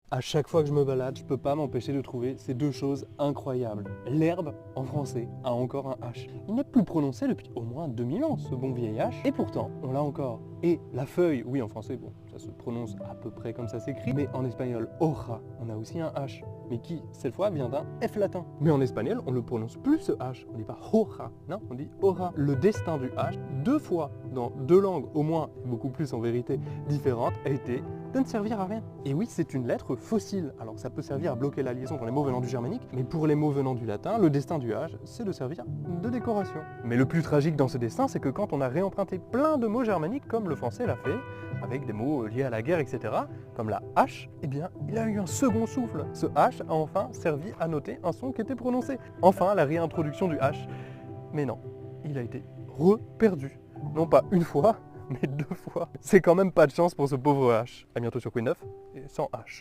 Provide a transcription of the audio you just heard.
À chaque fois que je me balade, je peux pas m'empêcher de trouver ces deux choses incroyables. L'herbe, en français, a encore un H. Il n'est plus prononcé depuis au moins 2000 ans, ce bon vieil H, et pourtant, on l'a encore. Et la feuille, oui en français, bon, ça se prononce à peu près comme ça s'écrit, mais en espagnol, hoja, on a aussi un H, mais qui, cette fois, vient d'un F latin. Mais en espagnol, on ne prononce plus ce H, on dit pas hoja, non, on dit hora. Le destin du H, deux fois, dans deux langues au moins, et beaucoup plus en vérité, différentes, a été de ne servir à rien. Et oui, c'est une lettre fossile. Alors ça peut servir à bloquer la liaison pour les mots venant du germanique, mais pour les mots venant du latin, le destin du H, c'est de servir de décoration. Mais le plus tragique dans ce destin, c'est que quand on a réemprunté plein de mots germaniques, comme le français l'a fait, avec des mots liés à la guerre, etc., comme la H, eh bien, il a eu un second souffle. Ce H a enfin servi à noter un son qui était prononcé. Enfin, la réintroduction du H. Mais non, il a été reperdu. Non pas une fois, mais deux fois. C'est quand même pas de chance pour ce pauvre H. A bientôt sur Queen 9 et sans H.